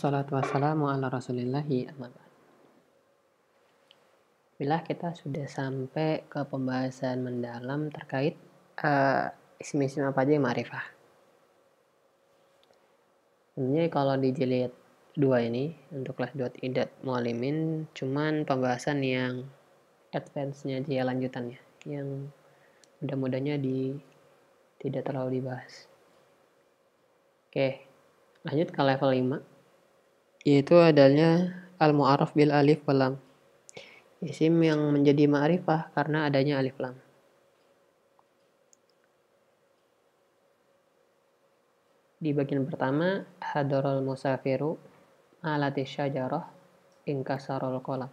Wassalatu wassalamu ala rasulillahi amma ba'd. Bila kita sudah sampai ke pembahasan mendalam terkait isim-isim apa aja yang ma'rifah. Sebenarnya kalau di jilid 2 ini untuk kelas 2 idat mu'alimin cuman pembahasan yang advance-nya aja ya, lanjutannya yang mudah-mudahnya tidak terlalu dibahas. Oke, lanjut ke level 5 yaitu adanya al-mu'arraf bil alif wal lam. Isim yang menjadi ma'rifah karena adanya alif lam. Di bagian pertama, hadarul musafiru alati syajarah inkasarul qalam.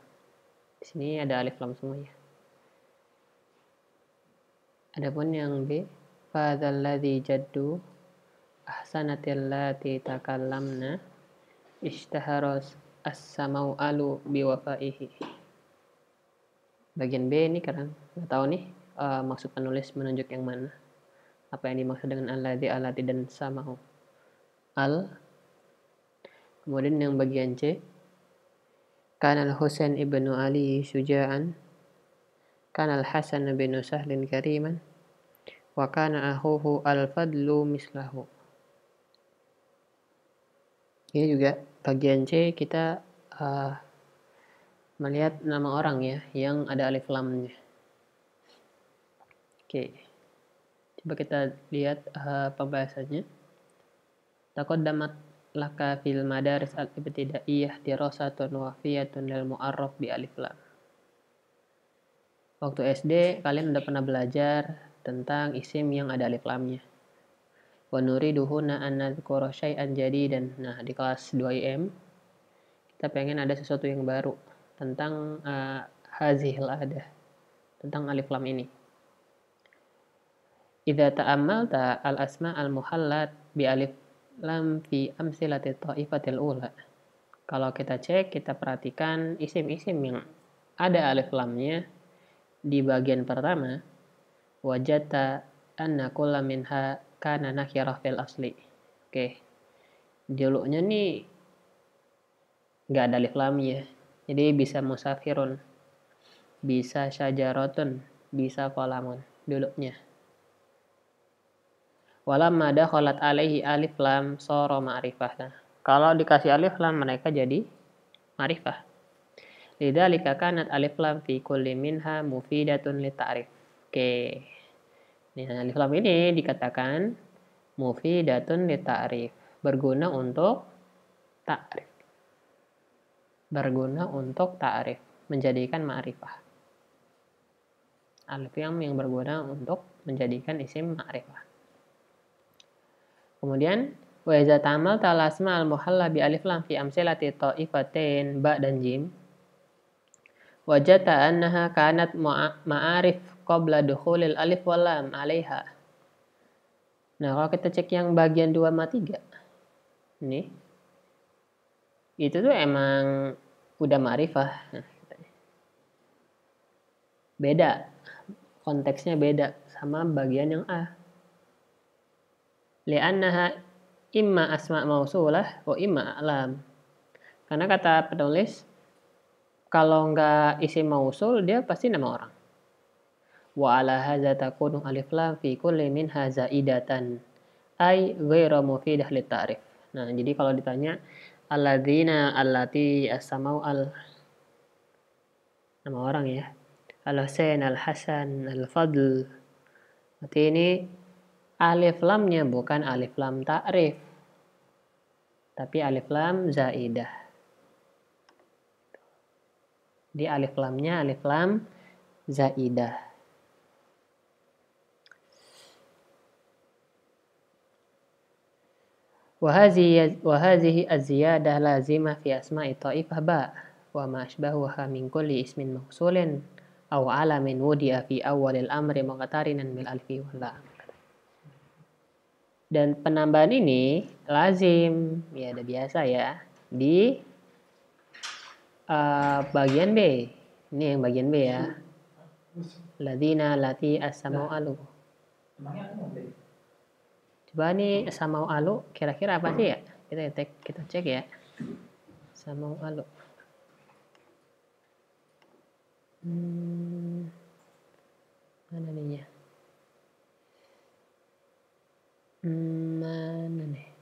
Di sini ada alif lam semuanya. Adapun yang B, fadzalladzi jaddu ahsanatil lati takallamna ishtaharos as-samau alu biwafaihi. Bagian B ini karena nggak tahu nih maksud penulis menunjuk yang mana, apa yang dimaksud dengan alladzi, alati dan samau al. Kemudian yang bagian C, kana al-Husain ibnu Ali syuja'an, kana al-Hasan ibnu Sahlin kariman, wa kana akhuhu al-Fadlu mislahu. Ini juga bagian C kita melihat nama orang ya yang ada alif lamnya. Oke, coba kita lihat pembahasannya. Taqaddamat laka fil madaris al-ibtidaiyah dirasatun wafiyatun lil mu'arraf bi alif lam. Waktu SD kalian udah pernah belajar tentang isim yang ada alif lamnya. Wa nuriduhuna an nadhkura syai'an jadidan. Nah, di kelas 2IM kita pengen ada sesuatu yang baru tentang hazihil adah, tentang alif lam ini. Idza ta'ammalta al-asma al-muhallat bi alif lam fi amsilati ta'ifatil ula. Kalau kita cek, kita perhatikan isim-isim yang ada alif lamnya di bagian pertama, wajata anna kulla minha kana nakirah fil asli. Oke, dulunya nih nggak ada alif lamnya, jadi bisa musafirun, bisa syajaratun, bisa qalamun dulunya. Walamma dakhalat alaihi alif lam sara ma'rifah. Nah, kalau dikasih alif lam mereka jadi ma'rifah. Lidzalika kanat alif lam fi kulli minha mufidatun li ta'rif. Oke. Nah, alif lam ini dikatakan mufidatun li ta'rif, berguna untuk ta'rif. Berguna untuk ta'rif, menjadikan ma'rifah. Alif lam yang berguna untuk menjadikan isim ma'rifah. Kemudian wa iza ta'amal talasma al-muhalla bi alif lam fi amsilati ta'ifatain ba dan jim, wajata annaha kanat ma'arif qabla dukhulil alif wal lam 'alaiha. Nah, kalau kita cek yang bagian 2 sama 3 ini itu tuh emang udah ma'rifah. Nah, beda, konteksnya beda sama bagian yang A. Li'annaha imma asma' mausulah wa imma a'lam. Karena kata penulis kalau nggak isim mausul dia pasti nama orang. Wa ala hadza takunu alif lam fi kulli minha zaidatan ay ghairu mufidah lit ta'rif. Nah, jadi kalau ditanya alladzina allati as-samau al, nama orang ya, al-Husain, al-Hasan, al-Fadl, berarti ini alif lamnya bukan alif lam ta'rif, tapi alif lam zaidah. Di alif lamnya alif lam zaidah. Wa hadhihi az-ziyadah lazimah fi asma'i ta'ifah ba wa ma ashbahuha min kulli ismin mausulin aw alamin wudi'a fi awwalil amri muqtarinan bil alfi wal lam. Dan penambahan ini lazim, ya udah biasa ya, di bagian B. Ini yang bagian B ya. Ladzina lati as-samau alu. Coba nih as-samau alu kira-kira apa sih ya? Kita cek ya. Samau alu. Mana nih ya? Mana nih?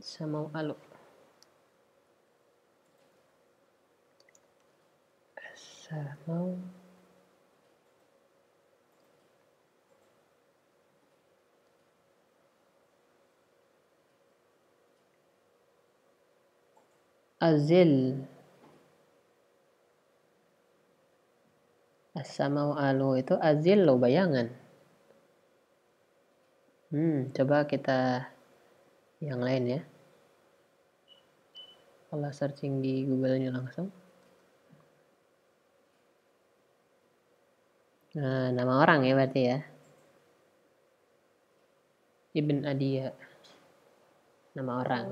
Samau alu. Samau azil. As-samau alu itu azil loh, bayangan. Coba kita yang lain ya. Kalau searching di Google-nya langsung. Nah, nama orang ya berarti ya. Ibn Adiyah. Nama orang.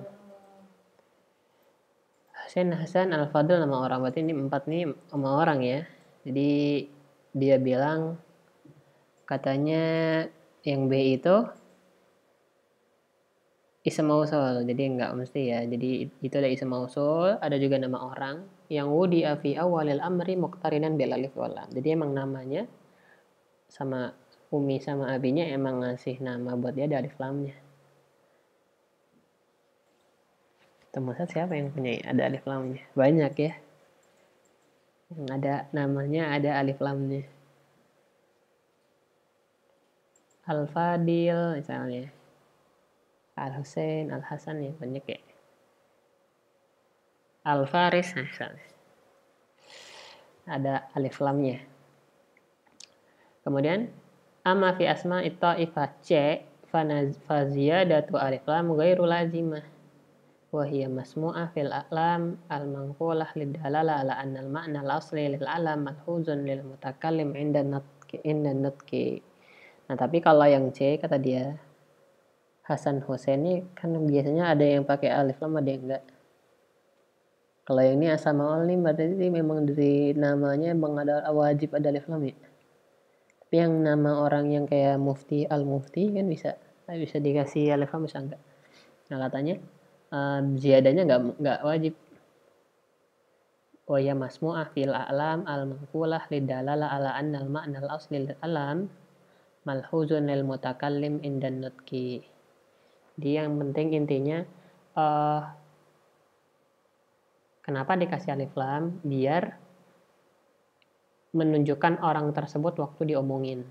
Hasan Al-Fadl nama orang. Berarti ini 4 nih nama orang ya. Jadi dia bilang katanya yang B itu ism mausul. Jadi enggak mesti ya. Jadi itu ada ism mausul, ada juga nama orang yang wudi'a fi awalil amri muqtarinan bil alif wal lam. Jadi emang namanya sama Umi sama abinya emang ngasih nama buat dia ada alif lamnya. Teman siapa yang punya ada alif lamnya? Banyak ya. Yang ada namanya ada alif lamnya. Al-Fadil misalnya. Al-Husain, Al-Hasan ya banyak ya. Al-Faris misalnya. Ada alif lamnya. Kemudian amma fi asma itta'ifah C faziyadatu alif lam ghairu lazimah wa hiya masmu'ah fil a'lam al-manqulah lidalala ala anna al-ma'na al-asli lil alam malhuzun lil mutakallim inda nutqi. Nah, tapi kalau yang C kata dia Hasan Husain ini kan biasanya ada yang pakai alif lam, ada yang enggak. Kalau yang ini asmaul nih berarti memang dari namanya emang ada wajib ada alif lam ya. Tapi yang nama orang yang kayak mufti al-mufti kan bisa dikasih alif lam bisa enggak. Nah, katanya ziyadahnya enggak wajib. Wa ya masmu'ah fil a'lam al-manqulah lidalala ala anna al-ma'na al-asli lil alam malhuzun lil mutakallim indan nutqi. Dia yang penting intinya kenapa dikasih alif lam? Biar menunjukkan orang tersebut waktu diomongin.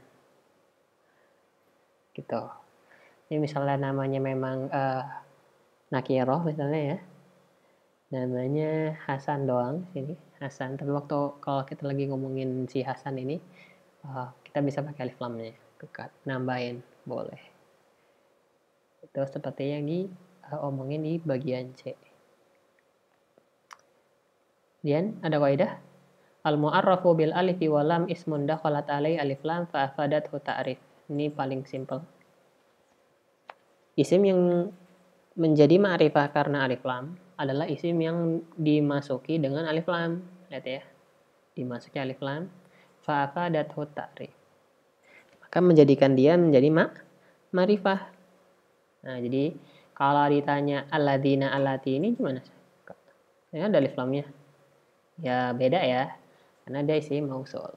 Gitu. Ini misalnya namanya memang nakiroh misalnya ya. Namanya Hasan doang sini, Hasan. Tapi waktu kalau kita lagi ngomongin si Hasan ini, kita bisa pakai alif lamnya. Nambahin boleh. Itu seperti yang diomongin di bagian C. Kemudian ada kaidah al-mu'arrafu bil alifi wa lam ismun dakhalat alai alif lam fa afadathu ta'rif. Ini paling simple. Isim yang menjadi ma'rifah karena alif lam adalah isim yang dimasuki dengan alif lam. Lihat ya. Dimasuki alif lam fa afadathu ta'rif. Maka menjadikan dia menjadi ma'rifah. Nah, jadi kalau ditanya alladzina allati ini gimana? Ya ada alif lamnya. Ya beda ya. Karena dia isim mausul.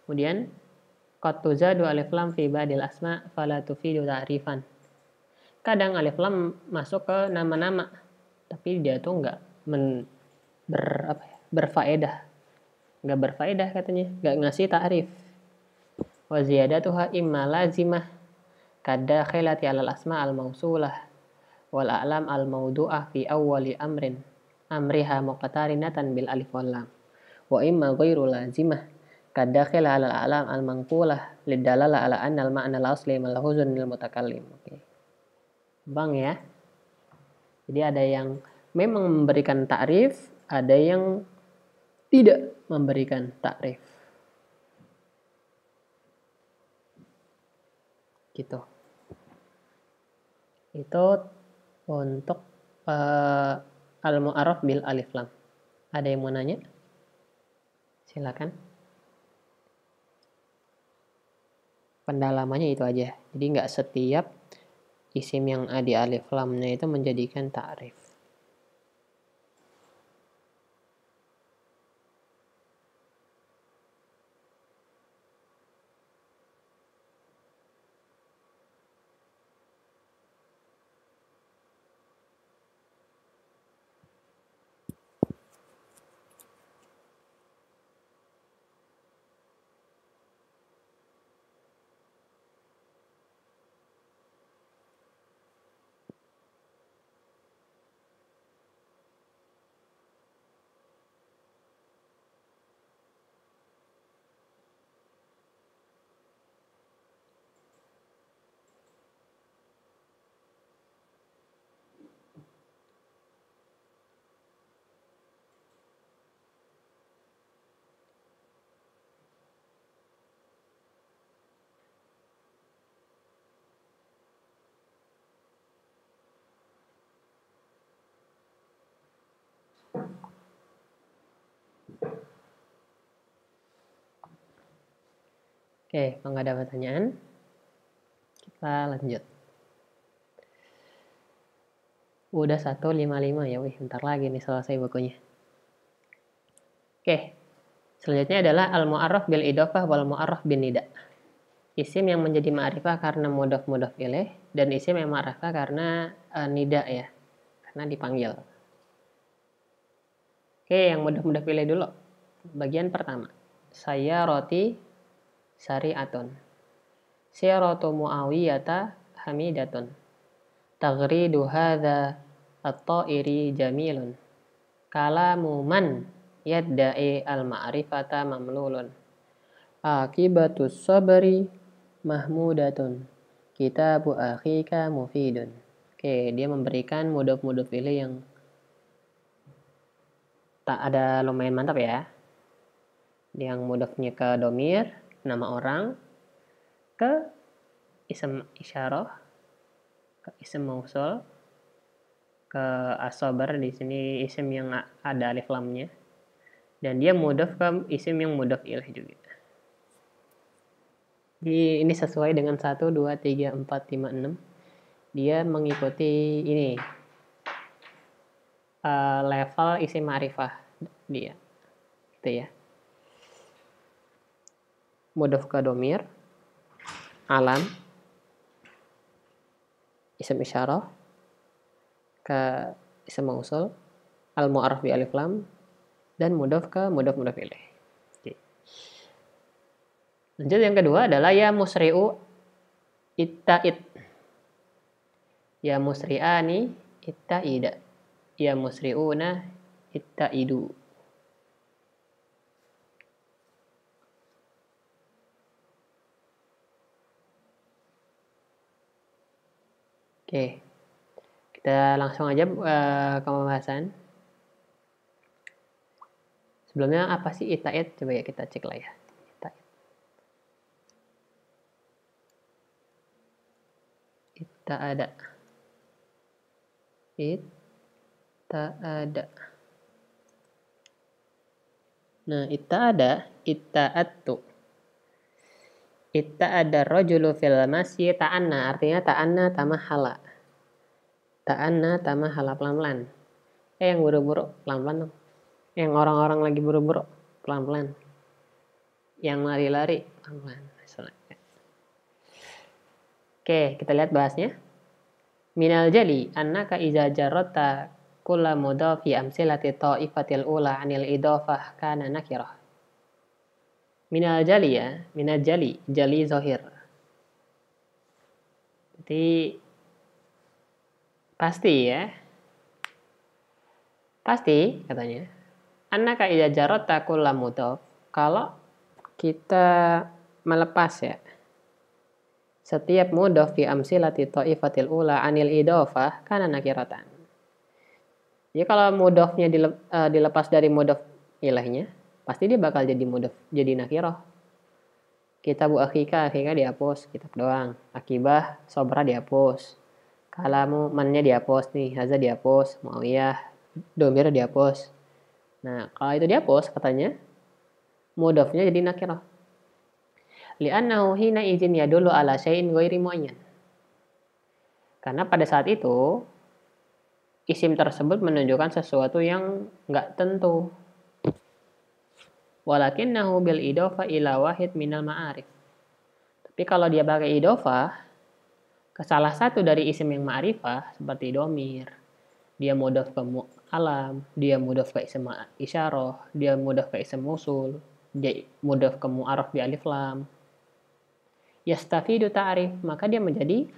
Kemudian qad tuzadu alif lam fi ba'dil asma fala tufidu ta'rifan. Kadang alif lam masuk ke nama-nama tapi dia tuh enggak berfaedah. Enggak berfaedah katanya, enggak ngasih ta'rif. Wa ziyadatuha imma lazimah kadakhilati alal asma al-mausulah wal a'lam al-mawdu'ah fi awwali amriha muqtarinatan bil alif wal lam. Wa imma ghairu lazimah kadakhil alal a'lam al-manqulah lidalala ala anna al-ma'na al-asli malhuzun lil mutakallim. Oke. Bang ya. Jadi ada yang memang memberikan ta'rif, ada yang tidak memberikan ta'rif. Gitu. Itu untuk al-mu'arraf bil alif lam. Ada yang mau nanya? Silakan. Pendalamannya itu aja. Jadi nggak setiap isim yang ada alif lamnya itu menjadikan ta'rif. Oke, kalau nggak ada pertanyaan, kita lanjut. Udah 1:55 ya, wih, bentar lagi nih selesai bukunya. Oke, selanjutnya adalah al-mu'arraf bil idhofah wal mu'arraf bin nida. Isim yang menjadi ma'rifah karena mudhaf ilaih dan isim yang ma'rifah karena nida ya, karena dipanggil. Oke, yang mudhaf ilaih dulu. Bagian pertama. Saya roti syari'atun. Siratu muawiyata hamidatun. Taghridu hadha at-ta'iri jamilun. Kalamu man yadda'i al-ma'rifata mamlulun. Akibatus sabri mahmudatun. Kitabu akhika mufidun. Oke, dia memberikan mudhaf ilaih yang tak ada lumayan mantap ya. Yang mudhafnya ke domir, nama orang, ke isim isyarah, ke isim mausul, ke asobar di sini isim yang ada alif lamnya, dan dia mudhaf ke isim yang mudhaf ilaih juga. Jadi ini sesuai dengan 1, 2, 3, 4, 5, 6. Dia mengikuti ini level isim ma'rifah dia, gitu ya. Mudhaf ke domir, alam, isim isyarah, ke isim mausul, al-mu'arraf bi alif lam, dan mudhaf ke mudhaf ilaih. Oke. Lanjut yang kedua adalah ya musri'u itta'id. Ya musri'ani itta'ida. Ya musri'una itta'idu. Oke, kita langsung aja ke pembahasan. Sebelumnya apa sih itta'id? Coba ya kita cek lah ya. Itta'ada. Itta'ada. Nah, itta'ada, itta'attu. Itta'ada rajulu fil masyi ta'anna, artinya ta'anna tamahala. Ta'anna tamahala, pelan-pelan. Yang buru-buru, pelan-pelan dong. Yang orang-orang lagi buru-buru, pelan-pelan. Yang lari-lari, pelan-pelan. Oke, kita lihat bahasnya. Minal jali annaka iza jarrata kulla mudhafi amsilati ta'ifatil ula anil idhofah kana nakirah. Minal jali ya, minal jali, jali zahir. Jadi pasti ya. Pasti katanya. Annaka idza jarata kulla mudhaf. Kalau kita melepas ya setiap mudhaf fi amsilati ta'ifatil ula anil idhofah kana nakiratan. Ya kalau mudhafnya dilepas dari mudhaf ilaihnya, pasti dia bakal jadi mudhaf, jadi nakirah. Kitabu akhika dihapus, kitab doang. Akibah, sobra dihapus. Kalamu, mannya dihapus nih, haza dihapus, muawiyah, domir dihapus. Nah, kalau itu dihapus katanya, mudhafnya jadi nakirah. Li'annahu hina izin yadullu ala syai'in ghairi muayyan. Karena pada saat itu isim tersebut menunjukkan sesuatu yang nggak tentu. Walakinnahu bil idofa ila wahid minal ma'arif. Tapi kalau dia pakai idofah ke salah satu dari isim yang ma'rifah seperti domir, dia mudhaf ke alam, dia mudhaf ke isim isyarah, dia mudhaf ke isim mausul, dia mudhaf ke mu'arraf bi alif lam. Yastafidu ta'rif, maka dia menjadi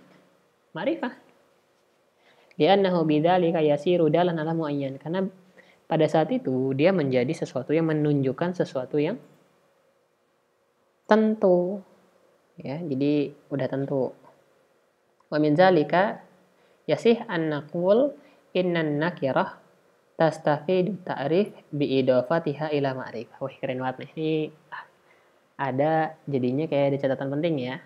ma'rifah. Li'annahu bidzalika yasiru dalan ala muayyan. Karena pada saat itu dia menjadi sesuatu yang menunjukkan sesuatu yang tentu. Ya, jadi udah tentu. Wa min zalika yasih an naqul innan nakirah tastafidu ta'rif bi idafatiha ila ma'rifah. Wah, keren banget nih. Ini ada jadinya kayak ada catatan penting ya.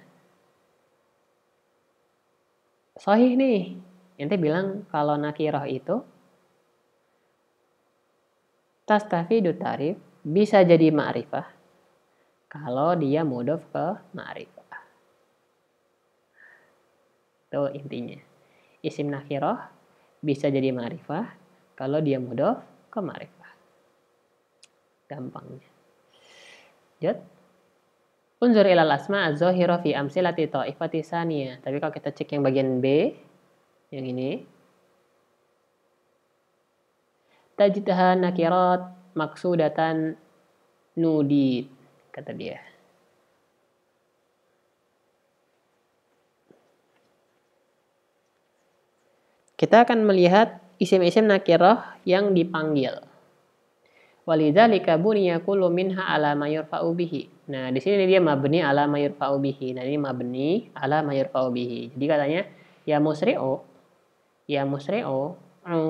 Sahih nih. Ente bilang kalau nakirah itu tastafidu ta'rif bisa jadi ma'rifah kalau dia mudhaf ke ma'rifah. Itu intinya. Isim nakirah bisa jadi ma'rifah kalau dia mudhaf ke ma'rifah. Gampangnya. Jad. Unzur ilal asma az-zahira fi amsilati ta'ifati saniyah. Tapi kalau kita cek yang bagian B, yang ini. Tajidha nakirat maksudatan nudid, kata dia. Kita akan melihat isim-isim nakirah yang dipanggil. Walidzalika buniya kullu minha ala ma yurfa'u bihi. Nah, di sini dia mabni ala ma yurfa'u bihi. Nah, ini mabni ala ma yurfa'u bihi. Jadi katanya ya musri'u,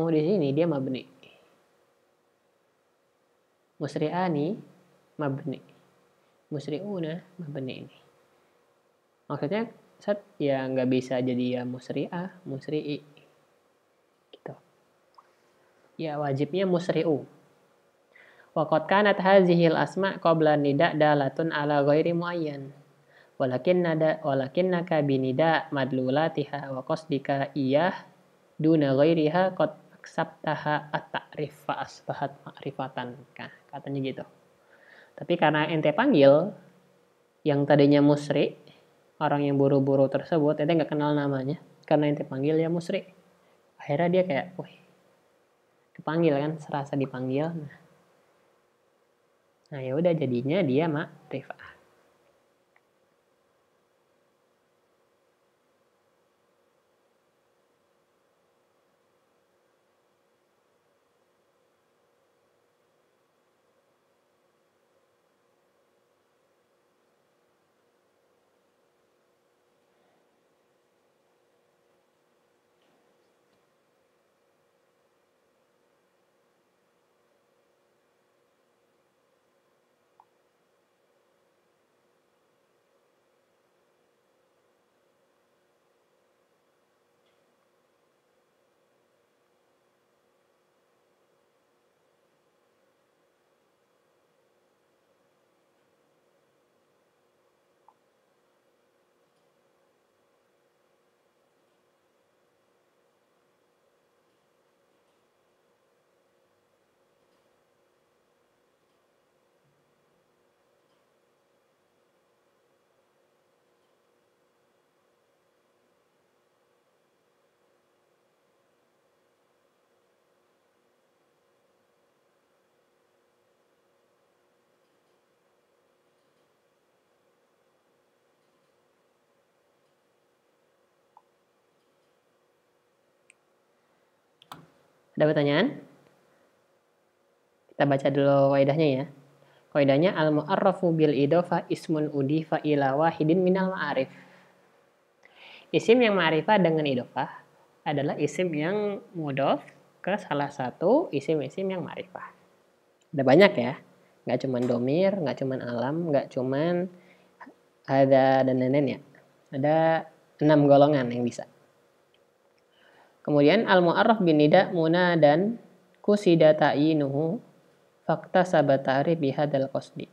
di sini dia mabni. Musri'ani mabni. Musri'una mabni ini. Maksudnya ya nggak bisa jadi ya musri'ah, musri'i. Gitu. Ya wajibnya musri'u. Waqad kanat hazihil asma' qabla nida' dalatun ala ghairi muayyan. Walakinnaka binida' madlulatiha wa qasdika iyah duna ghairiha qad aksabtaha at-ta'rif fa asbahat ma'rifatan. Nah, katanya gitu. Tapi karena ente panggil yang tadinya musri, orang yang buru-buru tersebut, ente nggak kenal namanya. Karena ente panggil ya musri. Akhirnya dia kayak, wih, kepanggil kan, serasa dipanggil. Nah ya udah jadinya dia ma'rifah. Ada pertanyaan? Kita baca dulu kaidahnya ya. Kaidahnya al-mu'arrafu bil idofa ismun udifa ila wahidin minal ma'arif. Isim yang ma'rifah dengan idofah adalah isim yang mudhof ke salah satu isim-isim yang ma'rifah. Ada banyak ya. Nggak cuman domir, nggak cuman alam, nggak cuman ada dan lain-lain ya. Ada 6 golongan yang bisa. Kemudian al-mu'arraf bin nida' munadan kusida ta'inuhu fakta sabatari bihadal qasdi.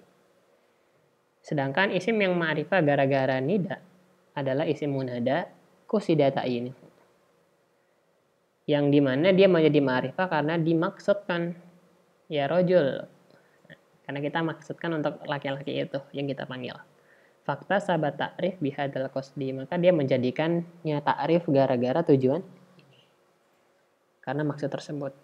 Sedangkan isim yang ma'rifah gara-gara nida adalah isim munada kusida ta'yin. Yang dimana dia menjadi ma'rifah karena dimaksudkan. Ya rojul. Karena kita maksudkan untuk laki-laki itu yang kita panggil. Fakta sahabat ta'rif bihadal qasdi. Maka dia menjadikannya ta'rif gara-gara tujuan ini. Karena maksud tersebut.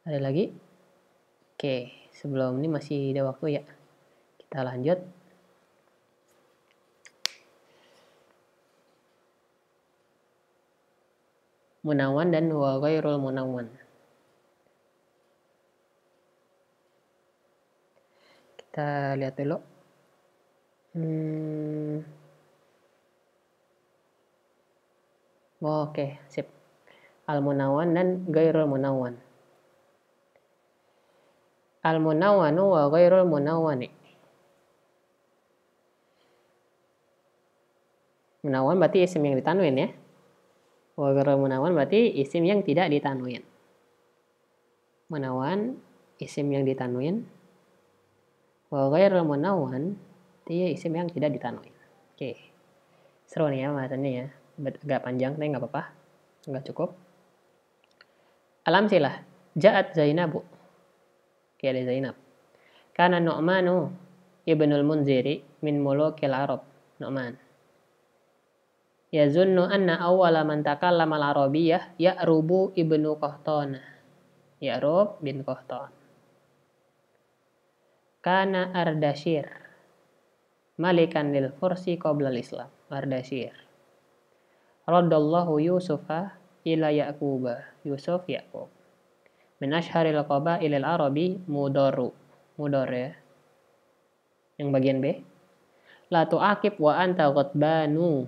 Ada lagi? Oke, sebelum ini masih ada waktu ya. Kita lanjut. Munawan dan wa ghairul munawan. Kita lihat dulu. Oke, sip. Al-munawan dan ghairul munawan. Al-munawwanu wa ghairul munawwani. Munawan berarti isim yang ditanwin ya. Wa ghairul munawwan berarti isim yang tidak ditanwin. Munawan isim yang ditanwin. Wa ghairul munawwan dia isim yang tidak ditanwin. Oke. Seru nih ya bahasannya ya. Agak panjang tapi nggak apa-apa. Nggak cukup. Alamsilah. Ja'at Zainabu. Oke, ada Zainab. Kana Nu'manu ibnul Munziri min mulukil Arab. Nu'man. Yazunnu anna awwala man takallama al-arabiyyah Ya'rubu ibnu Qahtana. Ya'rub bin Qahtan. Kana Ardashir malikan lil Fursi qabla al-Islam. Ardashir. Raddallahu Yusufa ila Ya'quba. Yusuf Ya'qub. Min ashharil qabailil arabi Mudaru. Mudar ya. Yang bagian B. La tu'aqib wa anta ghadbanu.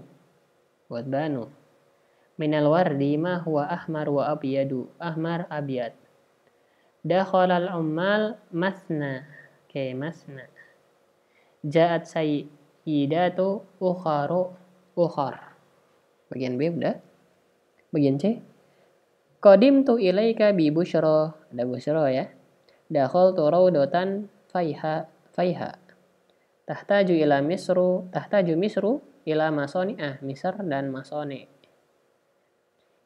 Ghadbanu. Minal wardi ma huwa ahmar wa abyadu. Ahmar abyad. Dakhalal ummal masna. Oke, masna. Ja'at sayyidatu ukhar. Bagian B udah. Bagian C. Qadimtu ilaika bi busyra. Ada busyra ya. Dakhaltu rawdatan faiha. Tahtaju misru ila masoni. Misr dan masoni.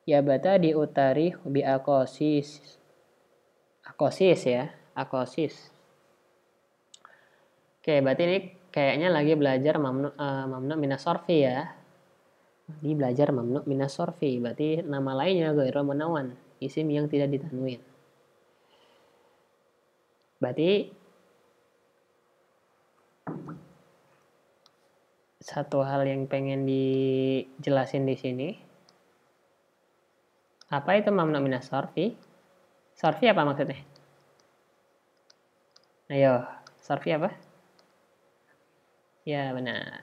Ya bata diutari bi akosis. Akosis ya. Akosis. Oke, berarti ini kayaknya lagi belajar mamnu minas sorfi ya. Ini belajar mamnu minas sorfi, berarti nama lainnya ghairul munawan, isim yang tidak ditanwin. Berarti satu hal yang pengen dijelasin di sini, apa itu mamnu minas sorfi? Sorfi apa maksudnya? Ayo, sorfi apa? Ya benar.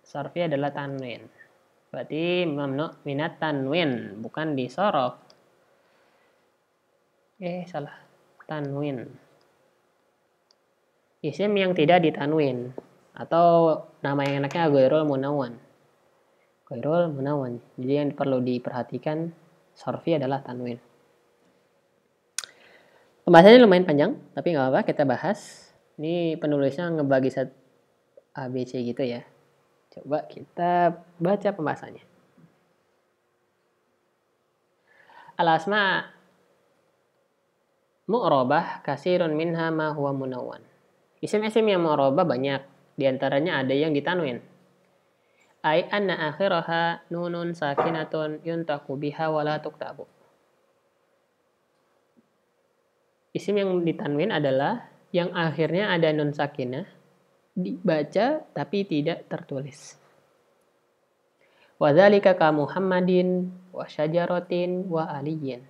Sorfi adalah tanwin. Berarti mamnu minat tanwin, bukan disorof. Salah. Tanwin. Isim yang tidak ditanwin. Atau nama yang enaknya ghairul munawan. Ghairul munawan. Jadi yang perlu diperhatikan, sorfi adalah tanwin. Pembahasannya lumayan panjang, tapi nggak apa-apa, kita bahas. Ini penulisnya ngebagi ABC gitu ya. Coba kita baca pembahasannya. Al-asma mu'robah kasirun minha ma huwa munawwan. Isim-isim yang mu'robah banyak. Di antaranya ada yang ditanwin. Ai anna akhiraha nunun sakinatun yuntaku biha wala tuktabu. Isim yang ditanwin adalah yang akhirnya ada nun sakinah, dibaca tapi tidak tertulis. Wa dzalika ka Muhammadin wa syajaratin wa aliyin.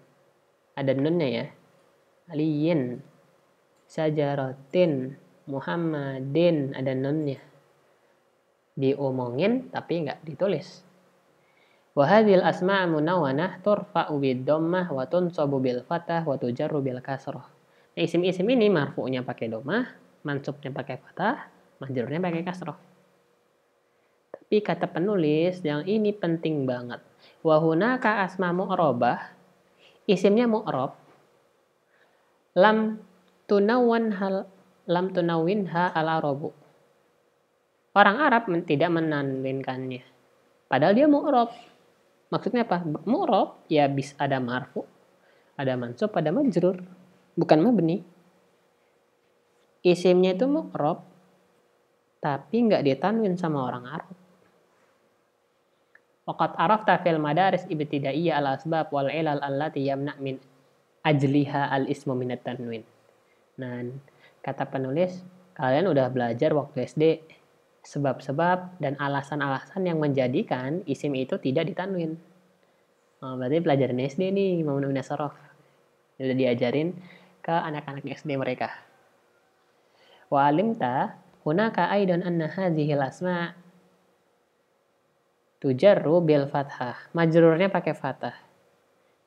Ada nunnya ya. Aliyin, syajaratin, Muhammadin, ada nunnya. Diomongin tapi nggak ditulis. Wa hadhil asma' munawwanah turfa'u bid-dhammah wa tunsabu bil fathah wa tujarru bil kasrah. Nah, isim-isim ini marfu'nya pakai dhammah, mansubnya pakai fathah, majrurnya pakai kasrah. Tapi Tapi kata penulis yang ini penting banget. Wa hunaka asma mu'rabah, isimnya mu'rab, lam tunawwinha al-arabu. Orang Arab tidak menanwinkannya. Padahal dia mu'rab. Maksudnya apa? Mu'rab ya bisa ada marfu, ada mansub, ada majrur, bukan mabni. Isimnya itu mu'rab, tapi nggak ditanwin sama orang Arab. Waqad arafta fil madaris ibtidaiyah al asbab wal ilal allati yamna min ajliha al ismu minat tanwin. Nah, kata penulis, kalian udah belajar waktu SD sebab-sebab dan alasan-alasan yang menjadikan isim itu tidak ditanwin. Oh, berarti pelajaran SD nih, mamnu min as-sarf. Udah diajarin ke anak-anak SD mereka. Wa alimta hunaka aidan anna hadhil asma tujarru bil fathah. Majrurnya pakai fathah.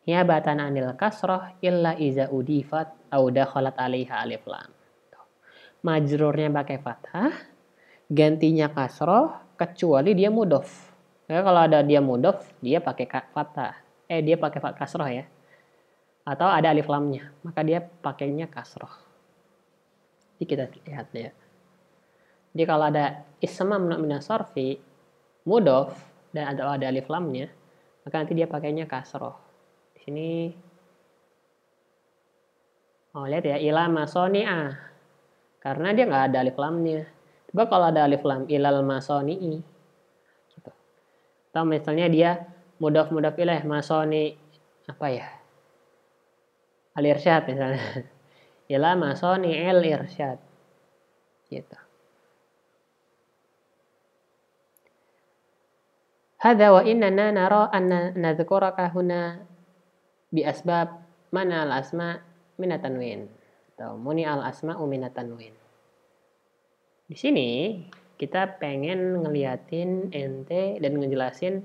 Niyabatan anil kasrah illa iza udifat au dakhalat alaiha alif lam. Majrurnya pakai fathah, gantinya kasrah kecuali dia mudhof. Ya, kalau ada dia mudhof, dia pakai fathah. Dia pakai kasrah ya. Atau ada alif lamnya, maka dia pakainya kasrah. Jadi kita lihat ya. Jadi kalau ada isma mamnu min as-sarfi mudhof dan ada alif lamnya, maka nanti dia pakainya kasrah. Di sini lihat ya, ila masoni'ah. Karena dia nggak ada alif lamnya. Coba kalau ada alif lam, ilal masoni'i. Gitu. Atau misalnya dia mudhof ilaih, masoni apa ya? Al-irsyad misalnya. Ila masoni al-irsyad. Gitu. Hadza wa innana nara anna nadhkuraka huna bi asbab mana al-asma minat tanwin atau muni al-asma minat tanwin. Di sini kita pengen ngeliatin ente dan ngejelasin,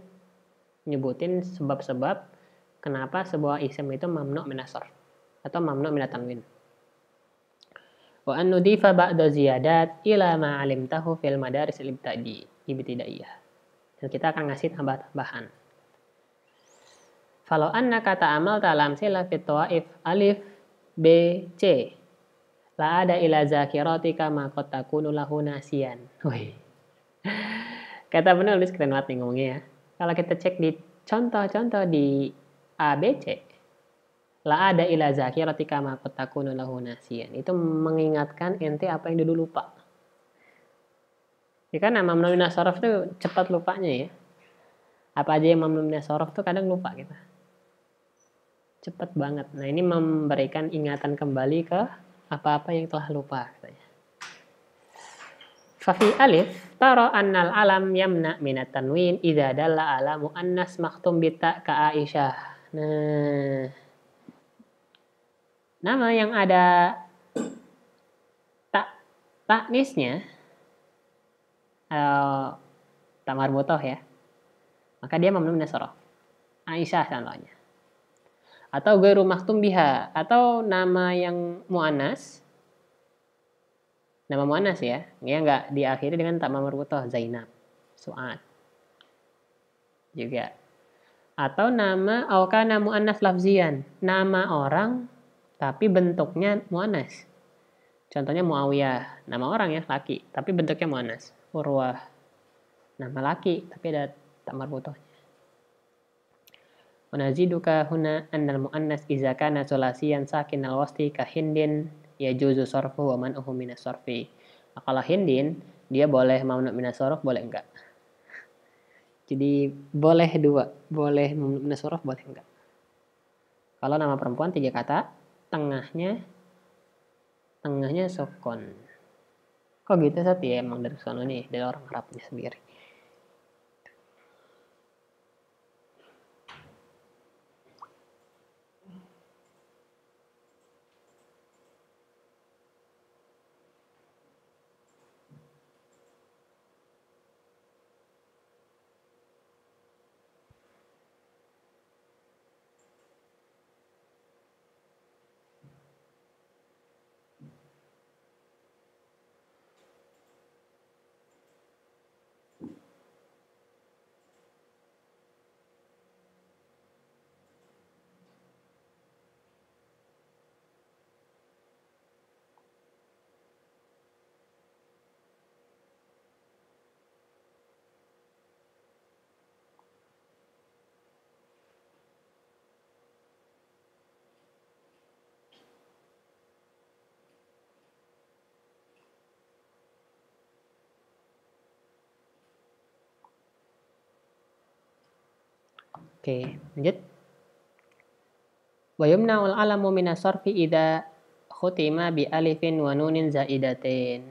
nyebutin sebab-sebab kenapa sebuah isim itu mamnu min as-sarf atau mamnu minat tanwin. Wa an nudifa ba'da ziyadat ila ma 'alimtahu fil madaris al-ibtidaiyah. Dan kita akan ngasih tambah-tambahan. Falau annaka ta'amalta lamsila fit tawaif alif b c la ada ila zakiratika ma qad takunu lahu nasiyan. Kata penulis keren banget nih ngomongnya ya. Kalau kita cek di contoh-contoh di A B C, la ada ila zakiratika ma qad takunu lahu nasiyan. Itu mengingatkan ente apa yang dulu lupa. Ya kan mamnu min as-sarf tuh cepat lupanya ya. Apa aja yang mamnu min as-sarf tuh kadang lupa kita. Cepat banget. Nah, ini memberikan ingatan kembali ke apa-apa yang telah lupa katanya. Fa fi alif tara annal alam yamna min at-tanwin idza dalla ala muannas makhtum bi ta ka Aisyah. Nah, nama yang ada taknisnya tak marbutoh ya, maka dia mamnu min as-sarf. Aisyah contohnya. Atau ghairu makhtum biha, atau nama yang muannas, nama muannas ya nggak diakhiri dengan ta marbutoh, Zainab, Su'ad juga. Atau nama awkana muannas lafzian, nama orang tapi bentuknya muannas. Contohnya Muawiyah, nama orang ya laki, tapi bentuknya muannas. Urwah, nama laki tapi ada ta marbutohnya. Wanaziduka huna annal muannas idza kana sulasiyan sakin al-wasti ka hindin yajuzu sarfu wa man'uhu min as-sarfi. Kalau hindin dia boleh mamnu min as-sarf, boleh enggak. Jadi boleh dua, boleh mamnu min as-sarf, boleh enggak. Kalau nama perempuan 3 kata, tengahnya sukun. Kok gitu Sat ya, emang dari sono nih, dari orang Arabnya sendiri. Oke, lanjut. Wa yumna'ul alamu minas sarfi idza khutima bi alifin wa nunin zaidatin.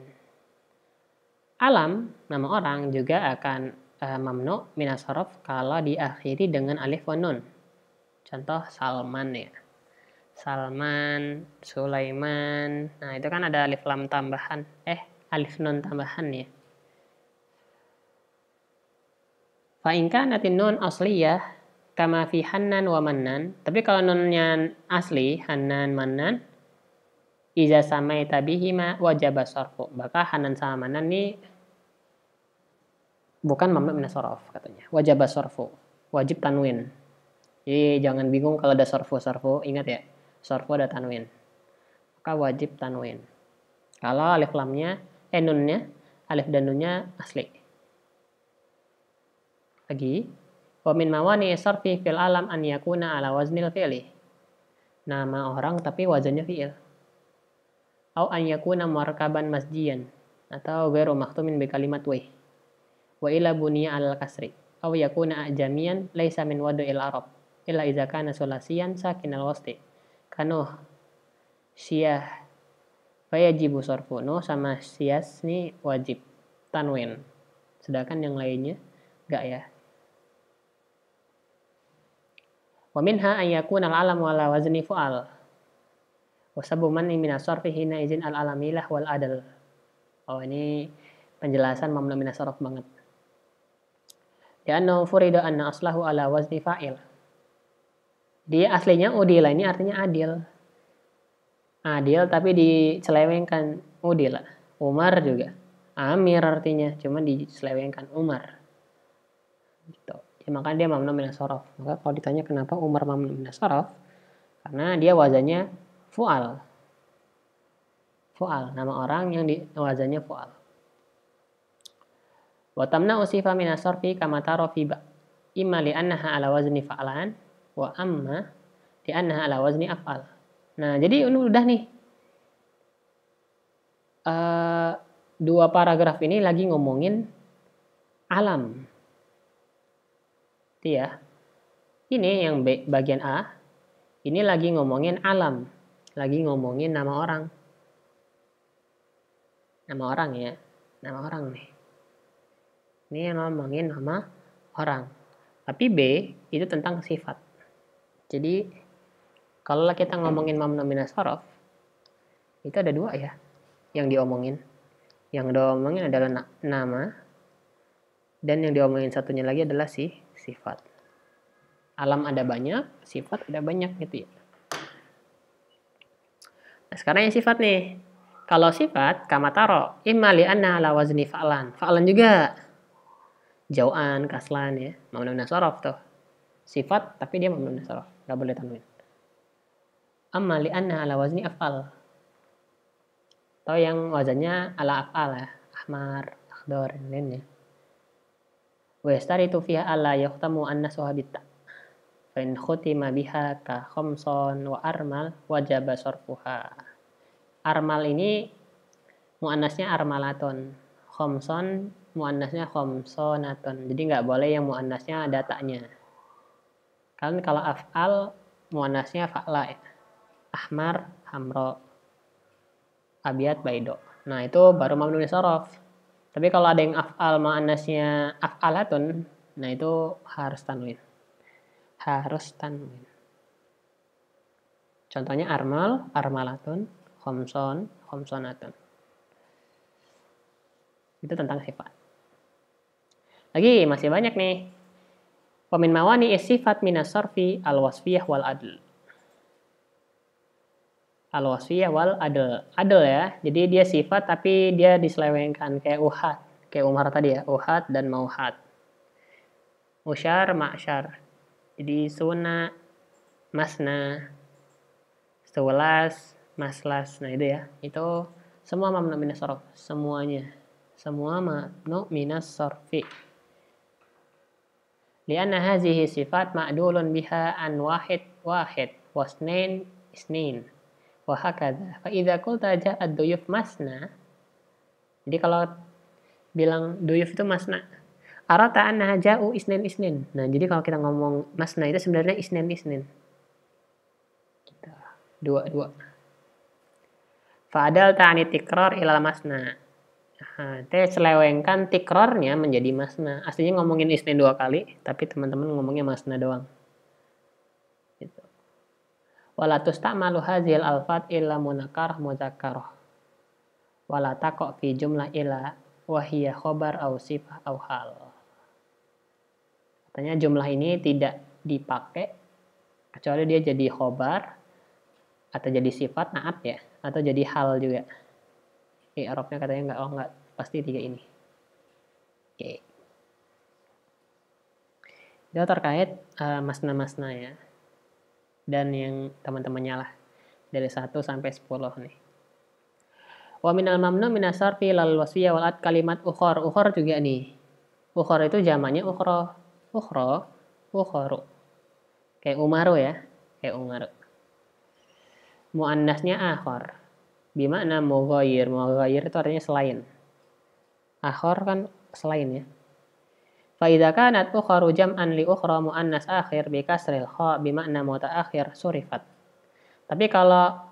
Alam, nama orang juga akan mamnu minas sarf kalau diakhiri dengan alif wa nun. Contoh Salman ya. Salman, Sulaiman. Nah, itu kan ada alif lam tambahan. Alif nun tambahan ya. Fa in kanatin nun asliyah kama fi Hannan wa Mannan. Tapi kalau nunnya asli, Hannan, Mannan, iza samaita bihima wajaba sarfu. Maka Hannan sama Mannan ini bukan mamnu minas sarf katanya. Wajaba sarfu. Wajib tanwin. Jadi jangan bingung kalau ada sarfu. Ingat ya, sarfu ada tanwin. Maka wajib tanwin. Kalau alif lamnya, nunnya, alif dan nunnya asli. Lagi, wa min mawani sarfi fil alam an yakuna ala waznil fi'li. Nama orang tapi wazannya fi'il. Au an yakuna markaban masjian atau ghairu maktumin bi kalimat wa ila buniya al kasri au yakuna ajamian laisa min wadu'il arab illa idza kana sulasiyan sakin al wasti kanu siyah fayajibu sarfu. No sama siyas ini wajib tanwin, sedangkan yang lainnya enggak ya. Wa minha an yakuna al alam ala wazni fu'al wa sabu man min as-sarfi hina izin al alamilah wal adal. Oh, ini penjelasan mamnu minas sarf banget. Li'annahu furida anna aslahu ala wazni fa'il. Dia aslinya udila, ini artinya adil. Adil tapi diselewengkan udila. Umar juga. Amir artinya, cuma diselewengkan Umar. Gitu. Ya, maka dia mamnu minas sarf. Maka kalau ditanya kenapa Umar mamnu minas sarf, karena dia wazannya fu'al. Fu'al, nama orang yang wazannya fu'al. Wa tamna'u sifa min as-sarfi kama tara fi imma li annaha ala wazni fa'lan wa amma li annaha ala wazni af'al. Nah, jadi ini udah nih. Dua paragraf ini lagi ngomongin alam. Itu ya. Ini yang bagian A. Ini lagi ngomongin alam. Lagi ngomongin nama orang. Nama orang ya. Nama orang nih. Ini yang ngomongin nama orang. Tapi B itu tentang sifat. Jadi kalau kita ngomongin mamnu minas sarf, itu ada dua ya yang diomongin. Yang diomongin adalah nama, dan yang diomongin satunya lagi adalah sifat. Alam ada banyak, sifat ada banyak gitu ya. Nah, sekarang yang sifat nih. Kalau sifat kamataro imma li anna ala wazni fa'lan. Fa'lan juga. Jauhan, kaslan ya, mamnu minas sarf tuh. Sifat tapi dia mamnu minas sarf, enggak boleh tanwin. Amma li anna ala wazni af'al. Atau yang wazannya ala af'al ya, ahmar, akhdar dan lainnya. Wa yastaritu fiha alla yuhtamu anna sahabita. Fa in khutima biha ka khamson wa armal wajaba sarfuha. Armal ini muannasnya armalatun. Khamson muannasnya khamsonatun. Jadi nggak boleh yang muannasnya ada taknya. Kan kalau af'al muannasnya fa'la ya. Ahmar, hamro, abyad, baido. Nah, itu baru mamnu minas sarf. Tapi kalau ada yang af'al muannasnya af'alatun, nah itu harus tanwin. Harus tanwin. Contohnya armal, armalatun, khamson, khamsonatun. Itu tentang sifat. Lagi masih banyak nih. Wa min mawani sifat minas sarfi al-wasfiyah wal adl. Al-wasfiyah wal adl. Adl ya. Jadi dia sifat tapi dia diselewengkan kayak uhad, kayak Umar tadi ya, uhad dan mauhad. Usyar, ma'syar. Jadi sunna, masna, sewelas, maslas. Nah, itu ya. Itu semua mamnu minas sarf, semuanya. Semua mamnu minas sarfi. Lianna hazihi sifat ma'dulun biha an wahid wasnain isnain wa hakadha. Fa idza qulta ja'a ad-duyuf masna. Jadi kalau bilang duyuf itu masna, Arata annaha ja'u isnin. Nah, jadi kalau kita ngomong masna itu sebenarnya isnin. Kita dua. Fa'adal ta'ani tikrar ilal masna. Nah, selewengkan tikrarnya menjadi masna. Aslinya ngomongin isnin 2 kali, tapi teman-teman ngomongnya masna doang. Gitu. Wala tusta'malu hazil alfat illa munakar mudzakarah. Wala taqa fi jumlah illa wahiyya khobar au sifah au hal. Katanya jumlah ini tidak dipakai kecuali dia jadi khobar atau jadi sifat naat ya, atau jadi hal juga. I'rabnya katanya enggak pasti 3 ini. Oke. Itu terkait masna-masna ya. Dan yang teman-temannya lah dari 1 sampai 10 nih. Wa minal mamnu minas sarfi lal wasfiyah wal ad kalimat ukhor. Ukhor juga nih. Ukhor itu jamaknya ukhra. Ukhoru. Kayak umaru ya. Kayak umaru. Muannasnya akhor. Bimana mughayir. Mughayir itu artinya selain. Akhor kan selain ya. Fa idza kanat ukharu jam'an li ukhra muannas akhir bi kasril kha bimana mutaakhir surifat. Tapi kalau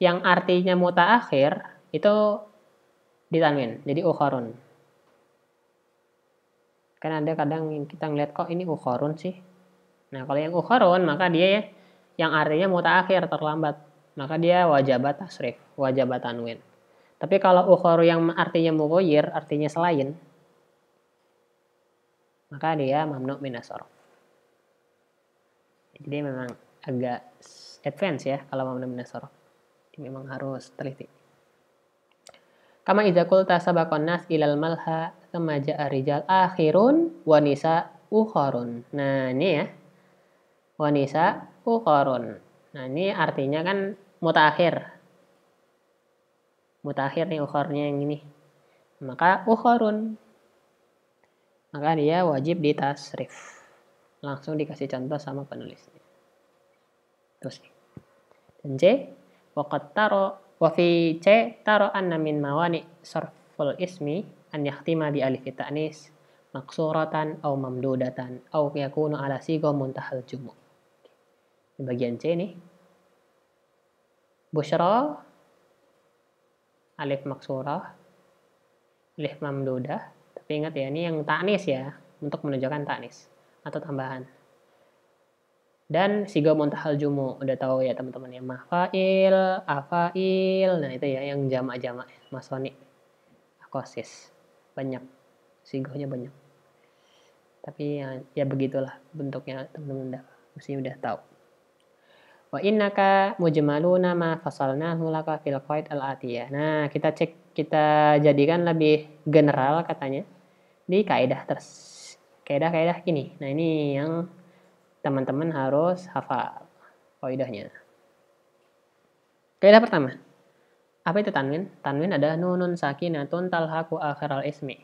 yang artinya mutaakhir itu ditanwin, jadi ukharun. Kan ada kadang kita ngeliat kok ini ukharun sih. Nah, kalau yang ukharun maka dia yang artinya mutaakhir terlambat, maka dia wajabat tasrif, wajabat tanwin. Tapi kalau ukharu yang artinya mughayyir, artinya selain, maka dia mamnu minas sarf. Jadi memang agak advance ya kalau mamnu minas sarf. Memang harus teliti. Kama idza qulta sabaqan nas ilal malha thumma ja'a rijal akhirun wa nisa ukharun. Nah, ini ya. Wa nisa ukharun. Nah, ini artinya kan mutaakhir. Mutaakhir nih ukharnya yang ini. Maka ukharun. Maka dia wajib ditasrif. Langsung dikasih contoh sama penulisnya. Terus nih. Dan C, waqad taro wa fi C taro anna min mawani sarful ismi an yahtima bi alif ta'nis maksuratan au mamdudatan au yakunu ala sigo muntahal jumu. Di bagian C nih. Busyra alif maksurah, alif mamdudah. Tapi ingat ya, ini yang ta'nis ya, untuk menunjukkan ta'nis atau tambahan. Dan sigo muntahal jumu, udah tahu ya teman-teman ya, mafail, afail, nah itu ya yang jamak-jamak, masoni, akosis, banyak, sigonya banyak. Tapi ya begitulah bentuknya teman-teman udah tahu. Wa innaka mujmaluna ma fasalnahu laka fil qaid al-atiyah. Nah, kita jadikan lebih general katanya di kaidah ini. Nah, ini yang teman-teman harus hafal kaidahnya. Kaidah pertama. Apa itu tanwin? Tanwin adalah nunun sakinatun talhaqu akhiral ismi.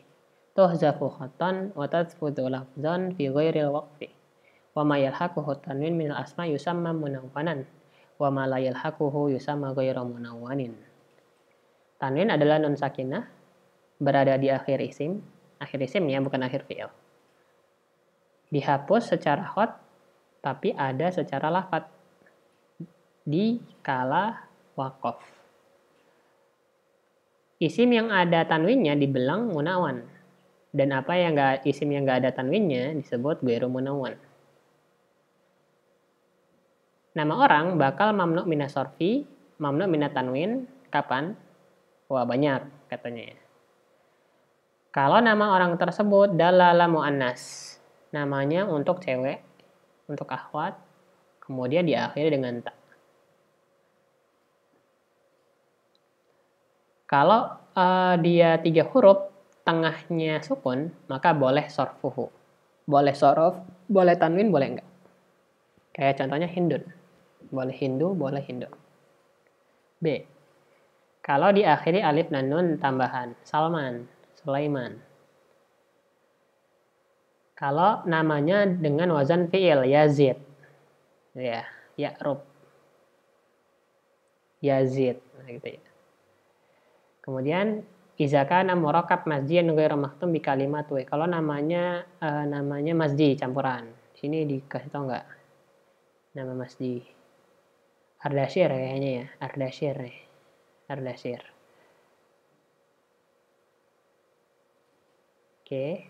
Tuhzafu khattan wa tadfutu lafzan fi ghairil waqfi. Wa ma yalhaquhu tanwin minal asma yusamma munawwanan. Wa ma la yalhaquhu yusamma ghairu munawwanin. Tanwin adalah nun sakinah berada di akhir isim. Akhir isim ya, bukan akhir fi'il. Dihapus secara khat tapi ada secara lafadz di kala waqaf. Isim yang ada tanwinnya dibilang munawan. Dan apa yang isim yang enggak ada tanwinnya disebut ghairu munawwan. Nama orang bakal mamnu minas sarfi, mamnu minat tanwin kapan? Wah, banyak katanya ya. Kalau nama orang tersebut dalala muannas. Namanya untuk cewek, untuk akhwat, kemudian diakhiri dengan ta. Kalau dia 3 huruf, tengahnya sukun, maka boleh sorfuhu. Boleh sorof, boleh tanwin, boleh enggak. Kayak contohnya hindun. Boleh hindu, boleh hindu. B. Kalau diakhiri alif dan nun tambahan. Salman, Sulaiman. Kalau namanya dengan wazan fi'il, Yazid. Ya, Ya'rub. Yazid. Nah, gitu ya. Kemudian Iza kana murakkab masjidan ghairu makhtum bi kalimat wa. Kalau namanya masjid campuran. Sini dikasih tahu nggak nama masjid? Ardashir kayaknya ya. Ardashir nih. Ardashir. Oke.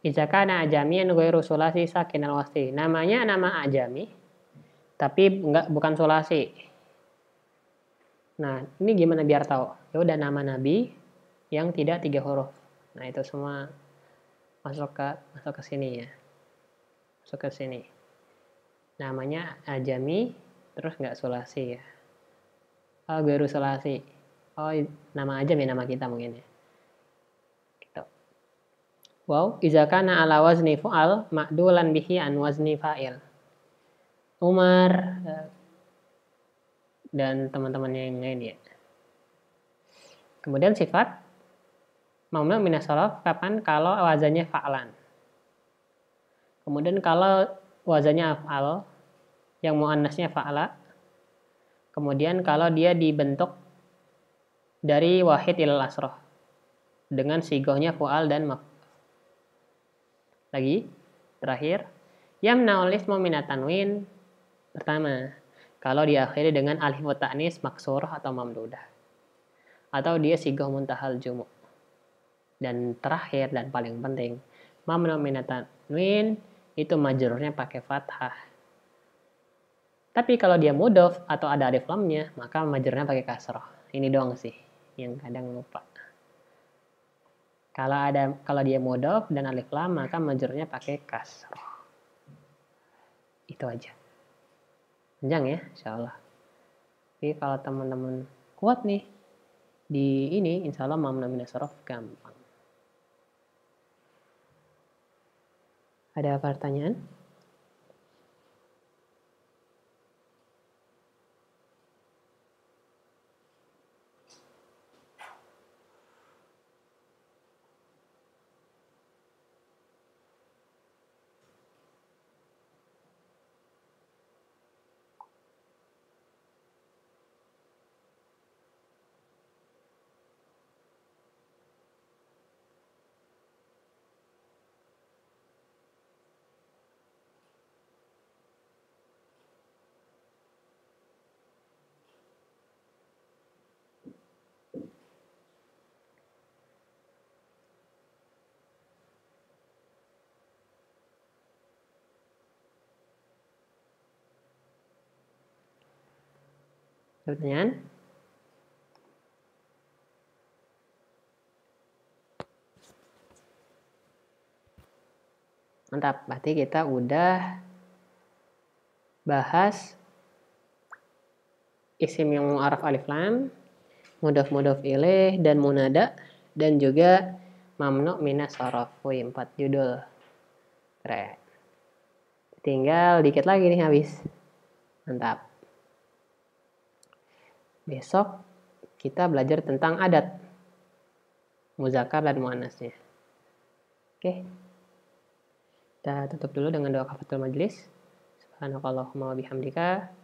Iza kana ajamiyan ghairu sulasi sakinal wasli. Namanya nama ajami tapi bukan sulasi. Nah, ini gimana biar tahu? Ya udah nama nabi yang tidak 3 huruf. Nah, itu semua masuk ke sini ya. Masuk ke sini. Namanya ajami terus nggak sulasi ya. Oh, ghairu sulasi. Oh, nama ajam ya, nama kita mungkin ya. Gitu. Wow, iza kana ala wazni fu'al ma'dulan bihi an wazni fa'il. Umar dan teman-temannya yang lain ya. Kemudian sifat mamnu minas sharaf kapan? Kalau wazannya fa'lan. Kemudian kalau wazannya af'al yang muannasnya fa'ala. Kemudian kalau dia dibentuk dari wahid ilal asroh dengan sigohnya fu'al dan maf. Lagi terakhir yamna'ul ismu minat tanwin. Pertama, kalau diakhiri dengan alif wa ta'nis maksurah atau mamdudah. Atau dia sigoh muntahal jumu. Dan terakhir dan paling penting, mamnu minat tanwin itu majrurnya pakai fathah. Tapi kalau dia mudhof atau ada alif lamnya, maka majrurnya pakai kasroh. Ini doang sih yang kadang lupa. Kalau dia mudhof dan alif lam, maka majrurnya pakai kasroh. Itu aja. Panjang ya, insyaallah. Tapi kalau teman-teman kuat nih di ini, insyaallah mamnu minas sharaf gampang. Ada pertanyaan? Pertanyaan? Mantap, berarti kita udah bahas isim yang mu'araf alif lam, mudhof ilaih dan munada, dan juga mamnu minas sharaf. 4 judul. Keren. Tinggal dikit lagi nih habis. Mantap. Besok kita belajar tentang adat. Muzakkar dan muannasnya. Oke. Kita tutup dulu dengan doa kafaratul majlis. Subhanakallahumma wa bihamdika